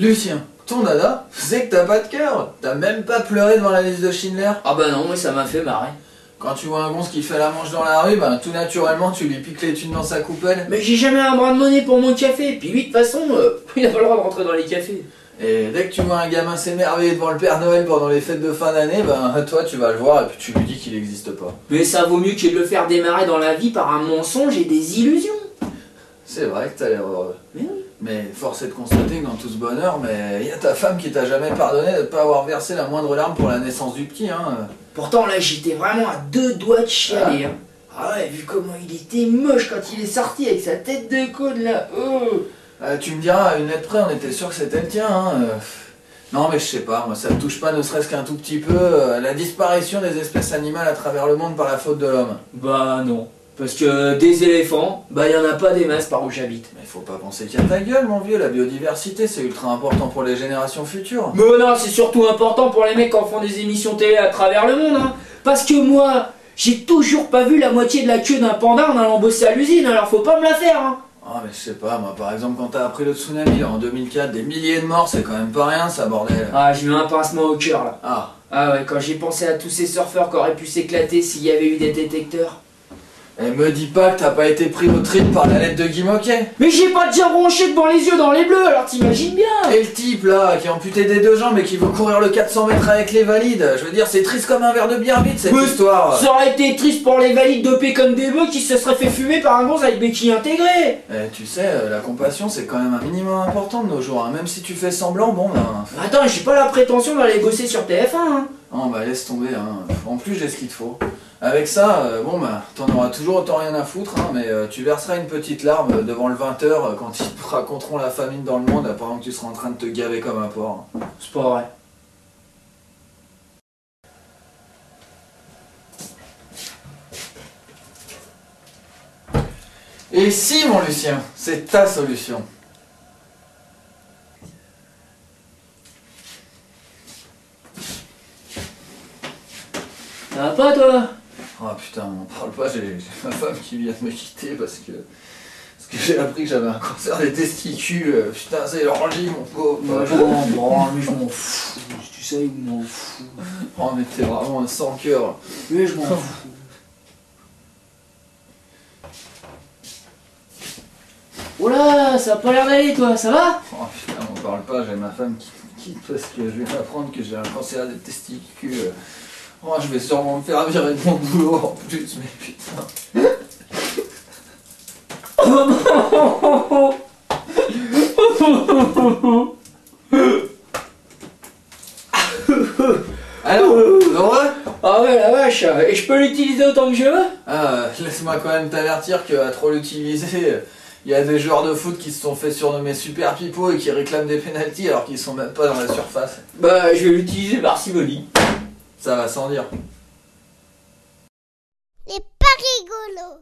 Lucien, ton dada, c'est que t'as pas de cœur. T'as même pas pleuré devant la liste de Schindler. Ah bah non, mais ça m'a fait marrer. Quand tu vois un gonze qui fait la manche dans la rue, ben tout naturellement tu lui piques les thunes dans sa coupelle. Mais j'ai jamais un bras de monnaie pour mon café, puis lui de toute façon, il a pas le droit de rentrer dans les cafés. Et dès que tu vois un gamin s'émerveiller devant le Père Noël pendant les fêtes de fin d'année, ben toi tu vas le voir et puis tu lui dis qu'il n'existe pas. Mais ça vaut mieux que de le faire démarrer dans la vie par un mensonge et des illusions. C'est vrai que t'as l'air heureux. Mais oui. Mais force est de constater que dans tout ce bonheur, mais y a ta femme qui t'a jamais pardonné de pas avoir versé la moindre larme pour la naissance du petit, hein. Pourtant là j'étais vraiment à 2 doigts de chialer. Hein. Ah ouais, vu comment il était moche quand il est sorti avec sa tête de cône là. Oh. Tu me diras, à une lettre près, on était sûr que c'était le tien, hein. Non mais je sais pas, moi ça me touche pas ne serait-ce qu'un tout petit peu la disparition des espèces animales à travers le monde par la faute de l'homme. Bah non. Parce que des éléphants, bah y en a pas des masses par où j'habite. Mais faut pas penser qu'il y a ta gueule mon vieux, la biodiversité c'est ultra important pour les générations futures. Mais non, c'est surtout important pour les mecs qui en font des émissions télé à travers le monde, hein. Parce que moi, j'ai toujours pas vu la moitié de la queue d'un panda en allant bosser à l'usine, alors faut pas me la faire, hein. Ah mais je sais pas, moi par exemple quand t'as appris le tsunami là, en 2004, des milliers de morts c'est quand même pas rien ça bordel. Ah, j'ai eu un pincement au cœur là. Ah. Ah ouais, quand j'ai pensé à tous ces surfeurs qui auraient pu s'éclater s'il y avait eu des détecteurs. Et me dis pas que t'as pas été pris au trip par la lettre de Guy Moquet. Mais j'ai pas déjà bronché devant les yeux dans les bleus, alors t'imagines bien. Et le type là, qui est amputé des 2 jambes et qui veut courir le 400 mètres avec les valides, je veux dire c'est triste comme un verre de bière vide cette histoire. Ça aurait été triste pour les valides dopés comme des bœufs qui se seraient fait fumer par un gonze avec béquille intégrée. Eh, tu sais, la compassion c'est quand même un minimum important de nos jours, hein. Même si tu fais semblant, bon ben... Attends, j'ai pas la prétention d'aller bosser sur TF1, hein. Non bah laisse tomber, hein. En plus j'ai ce qu'il te faut. Avec ça, bon bah t'en auras toujours autant rien à foutre, hein, mais tu verseras une petite larme devant le 20h quand ils te raconteront la famine dans le monde pendant que tu seras en train de te gaver comme un porc. C'est pas vrai. Et si mon Lucien, c'est ta solution. Ça va pas toi? Oh putain, m'en parle pas, j'ai ma femme qui vient de me quitter parce que j'ai appris que j'avais un cancer des testicules. Putain, c'est l'orgie mon pauvre. Moi je m'en fous. Tu sais, je m'en fous. Oh mais t'es vraiment un sans cœur. Mais je m'en fous. Oh là, ça a pas l'air d'aller toi, ça va? Oh putain, m'en parle pas, j'ai ma femme qui me quitte parce que je viens d'apprendre que j'ai un cancer des testicules. Oh, je vais sûrement me faire virer de mon boulot en plus, mais putain. Alors, heureux? Ah ouais la vache, et je peux l'utiliser autant que je veux? Ah, laisse-moi quand même t'avertir qu'à trop l'utiliser, il y a des joueurs de foot qui se sont fait surnommer Super Pipo et qui réclament des pénaltys alors qu'ils sont même pas dans la surface. Bah je vais l'utiliser par parcimonie. Ça va sans dire. C'est pas rigolo.